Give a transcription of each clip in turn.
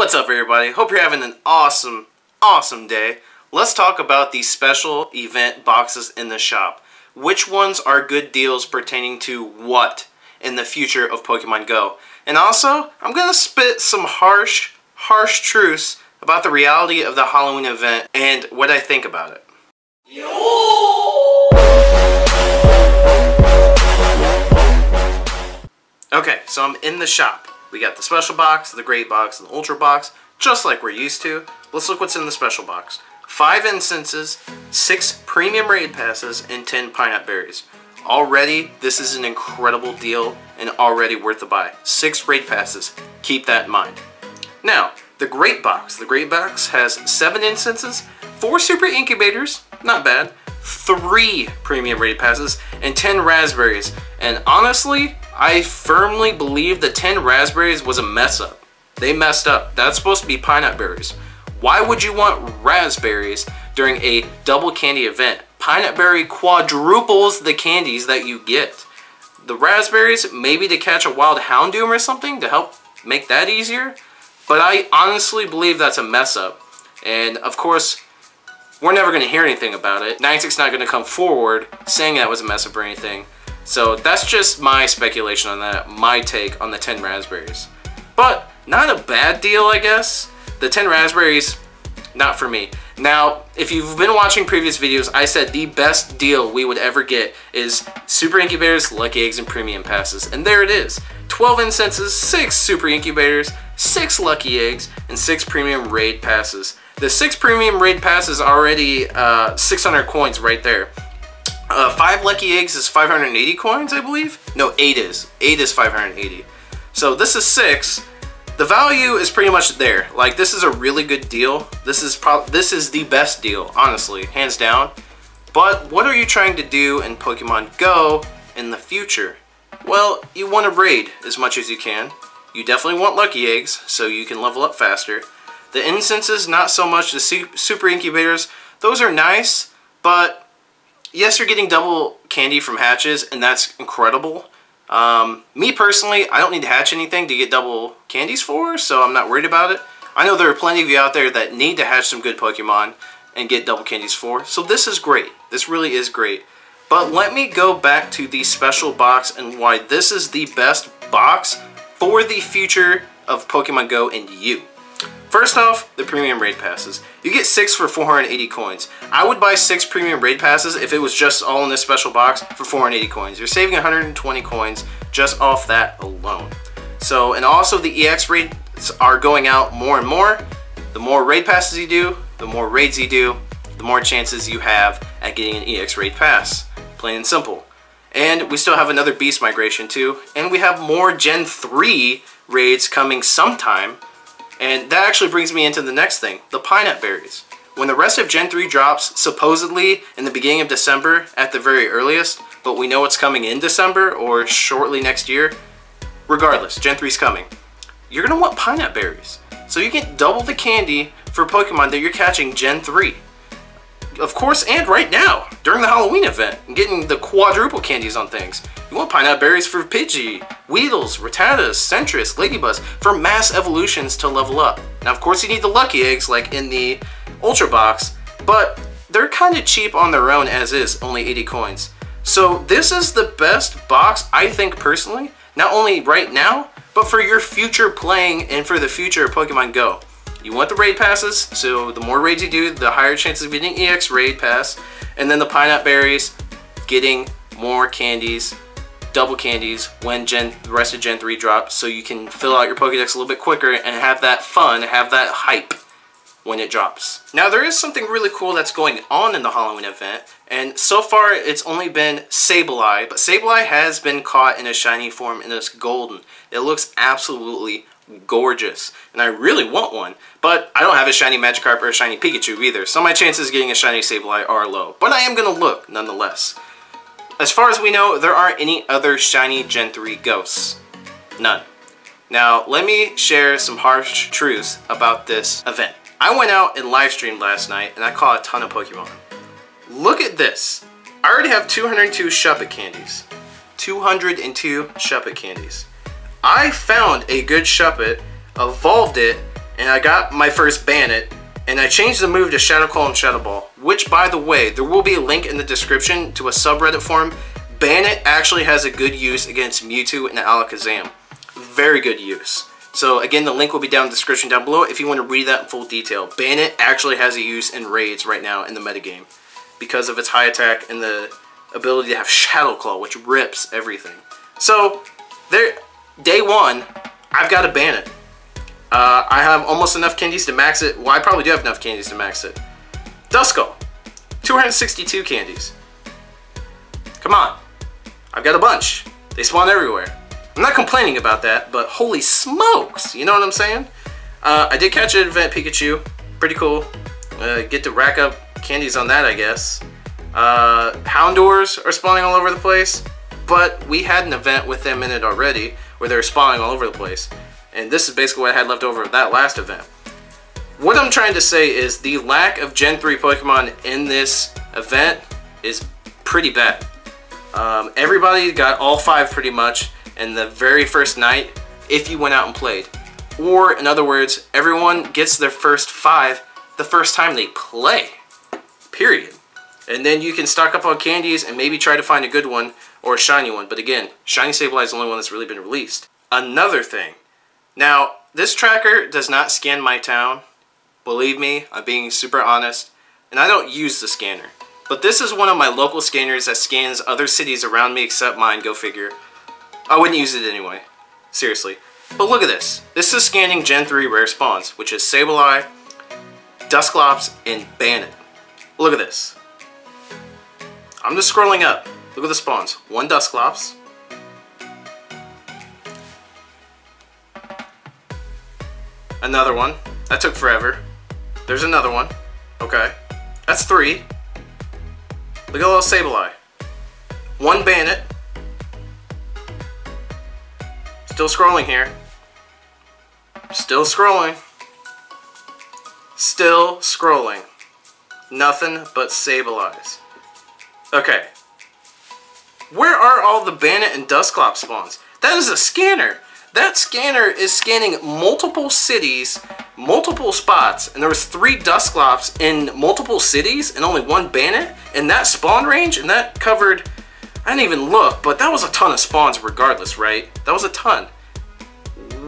What's up, everybody? Hope you're having an awesome day. Let's talk about these special event boxes in the shop. Which ones are good deals pertaining to what in the future of Pokemon Go? And also, I'm gonna spit some harsh truths about the reality of the Halloween event and what I think about it. Okay, so I'm in the shop. We got the special box, the great box, and the ultra box, just like we're used to. Let's look what's in the special box. 5 incenses, 6 premium raid passes, and 10 pineapple berries. Already, this is an incredible deal and already worth the buy. 6 raid passes. Keep that in mind. Now, the great box. The great box has 7 incenses, 4 super incubators, not bad, 3 premium raid passes, and 10 raspberries. And honestly, I firmly believe the 10 raspberries was a mess up. They messed up. That's supposed to be pineapple berries. Why would you want raspberries during a double candy event? Pineapple berry quadruples the candies that you get. The raspberries, maybe to catch a wild Houndoom or something to help make that easier. But I honestly believe that's a mess up. And of course, we're never going to hear anything about it. Niantic's not going to come forward saying that was a mess up or anything. So that's just my speculation on that, my take on the 10 raspberries. But not a bad deal, I guess. The 10 raspberries, not for me. Now, if you've been watching previous videos, I said the best deal we would ever get is super incubators, lucky eggs, and premium passes. And there it is. 12 incenses, 6 super incubators, 6 lucky eggs, and 6 premium raid passes. The 6 premium raid passes are already 600 coins right there. 5 lucky eggs is 580 coins, I believe. No, 8 is. 8 is 580. So this is 6. The value is pretty much there. Like, this is a really good deal. This is the best deal, honestly, hands down. But what are you trying to do in Pokemon Go in the future? Well, you want to raid as much as you can. You definitely want lucky eggs, so you can level up faster. The incenses, not so much. The super incubators, those are nice, but yes, you're getting double candy from hatches, and that's incredible. Me personally, I don't need to hatch anything to get double candies for, so I'm not worried about it. I know there are plenty of you out there that need to hatch some good Pokemon and get double candies for, so this is great. This really is great. But let me go back to the special box and why this is the best box for the future of Pokemon Go and you. First off, the premium raid passes. You get 6 for 480 coins. I would buy 6 premium raid passes if it was just all in this special box for 480 coins. You're saving 120 coins just off that alone. So, and also the EX raids are going out more and more. The more raid passes you do, the more raids you do, the more chances you have at getting an EX raid pass. Plain and simple. And we still have another beast migration too. And we have more Gen 3 raids coming sometime. And that actually brings me into the next thing, the pineapple berries. When the rest of Gen 3 drops, supposedly in the beginning of December at the very earliest, but we know it's coming in December or shortly next year, regardless, Gen 3's coming. You're going to want pineapple berries. So you get double the candy for Pokemon that you're catching Gen 3. Of course, and right now, during the Halloween event, and getting the quadruple candies on things. You want pineapple berries for Pidgey, Weedles, Rattatas, Centris, Ladybuzz, for mass evolutions to level up. Now, of course, you need the lucky eggs like in the Ultra Box, but they're kind of cheap on their own as is, only 80 coins. So this is the best box, I think personally, not only right now, but for your future playing and for the future of Pokemon Go. You want the raid passes, so the more raids you do, the higher chances of getting EX raid pass, and then the pineapple berries, getting more candies, double candies when the rest of Gen 3 drops, so you can fill out your Pokédex a little bit quicker and have that fun, have that hype when it drops. Now, there is something really cool that's going on in the Halloween event, and so far it's only been Sableye, but Sableye has been caught in a shiny form and it's golden. It looks absolutely gorgeous, and I really want one, but I don't have a shiny Magikarp or a shiny Pikachu either, so my chances of getting a shiny Sableye are low, but I am going to look nonetheless. As far as we know, there aren't any other shiny Gen 3 ghosts. None. Now, let me share some harsh truths about this event. I went out and live streamed last night, and I caught a ton of Pokemon. Look at this. I already have 202 Shuppet candies. 202 Shuppet candies. I found a good Shuppet, evolved it, and I got my first Bandit, and I changed the move to Shadow Claw and Shadow Ball, which, by the way, there will be a link in the description to a subreddit forum. Bandit actually has a good use against Mewtwo and Alakazam. Very good use. So again, the link will be down in the description down below if you want to read that in full detail. Bandit actually has a use in raids right now in the metagame because of its high attack and the ability to have Shadow Claw, which rips everything. So, there, day one, I've got a Bandit. I have almost enough candies to max it. Well, I probably do have enough candies to max it. Duskull, 262 candies. Come on. I've got a bunch. They spawn everywhere. I'm not complaining about that, but holy smokes, you know what I'm saying? I did catch an event Pikachu. Pretty cool. Get to rack up candies on that, I guess. Houndours are spawning all over the place, but we had an event with them in it already where they're spawning all over the place. And this is basically what I had left over of that last event. What I'm trying to say is the lack of Gen 3 Pokemon in this event is pretty bad. Everybody got all 5 pretty much in the very first night if you went out and played. Or, in other words, everyone gets their first 5 the first time they play. Period. And then you can stock up on candies and maybe try to find a good one or a shiny one. But again, Shiny Sableye is the only one that's really been released. Another thing. Now, this tracker does not scan my town. Believe me, I'm being super honest. And I don't use the scanner. But this is one of my local scanners that scans other cities around me except mine, go figure. I wouldn't use it anyway. Seriously. But look at this. This is scanning Gen 3 rare spawns, which is Sableye, Dusclops, and Bandit. Look at this. I'm just scrolling up. Look at the spawns. 1 Dusclops. Another one. That took forever. There's another one. Okay. That's 3. Look at a little Sableye. 1 Bandit. Still scrolling here. Still scrolling. Still scrolling. Nothing but Sableyes. Okay. Where are all the Bandit and Dusclops spawns? That is a scanner. That scanner is scanning multiple cities, multiple spots, and there was 3 Dusclops in multiple cities and only 1 Bandit in that spawn range, and that covered, I didn't even look, but that was a ton of spawns regardless, right? That was a ton.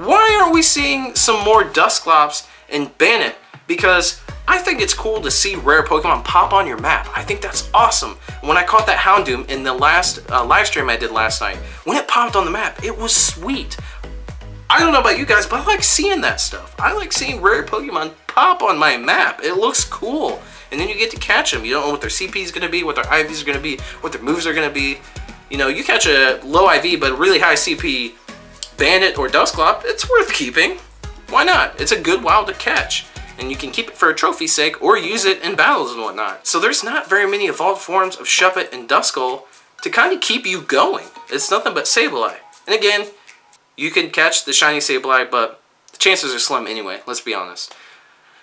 Why aren't we seeing some more Dusclops and Bandit? Because I think it's cool to see rare Pokemon pop on your map. I think that's awesome. When I caught that Houndoom in the last live stream I did last night, when it popped on the map, it was sweet. I don't know about you guys, but I like seeing that stuff. I like seeing rare Pokemon pop on my map. It looks cool. And then you get to catch them. You don't know what their CP is going to be, what their IVs are going to be, what their moves are going to be. You know, you catch a low IV but really high CP Bandit or Dusclop, it's worth keeping. Why not? It's a good wild to catch. And you can keep it for a trophy's sake or use it in battles and whatnot. So there's not very many evolved forms of Shuppet and Duskull to kind of keep you going. It's nothing but Sableye. And again, you can catch the shiny Sableye, but the chances are slim anyway, let's be honest.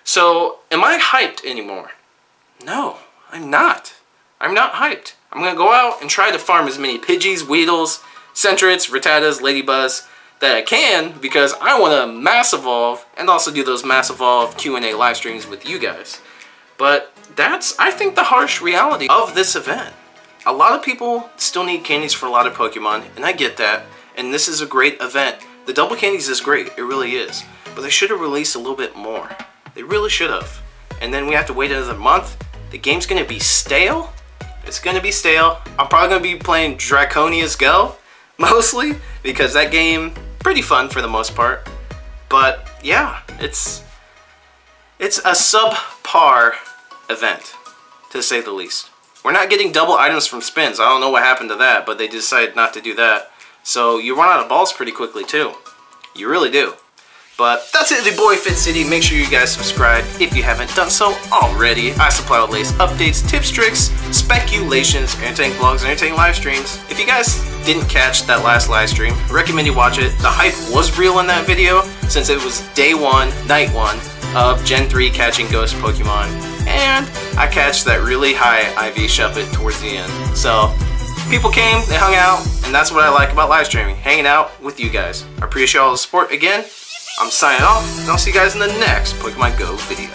So, am I hyped anymore? No, I'm not. I'm not hyped. I'm going to go out and try to farm as many Pidgeys, Weedles, Centrets, Rattatas, Ladybuzz that I can because I want to mass evolve and also do those mass evolve Q&A live streams with you guys. But that's, I think, the harsh reality of this event. A lot of people still need candies for a lot of Pokemon, and I get that. And this is a great event. The double candies is great, it really is. But they should have released a little bit more. They really should have. And then we have to wait another month. The game's gonna be stale. It's gonna be stale. I'm probably gonna be playing Draconia's Go, mostly, because that game, pretty fun for the most part. But yeah, it's a subpar event, to say the least. We're not getting double items from spins. I don't know what happened to that, but they decided not to do that. So you run out of balls pretty quickly too. You really do. But that's it, the boy Fitz City. Make sure you guys subscribe if you haven't done so already. I supply the latest updates, tips, tricks, speculations, entertaining vlogs, and entertaining live streams. If you guys didn't catch that last live stream, I recommend you watch it. The hype was real in that video since it was day 1, night 1 of Gen 3 catching ghost Pokemon. And I catched that really high IV Shuppet towards the end. So people came, they hung out, and that's what I like about live streaming, hanging out with you guys. I appreciate all the support again. I'm signing off, and I'll see you guys in the next Pokemon Go video.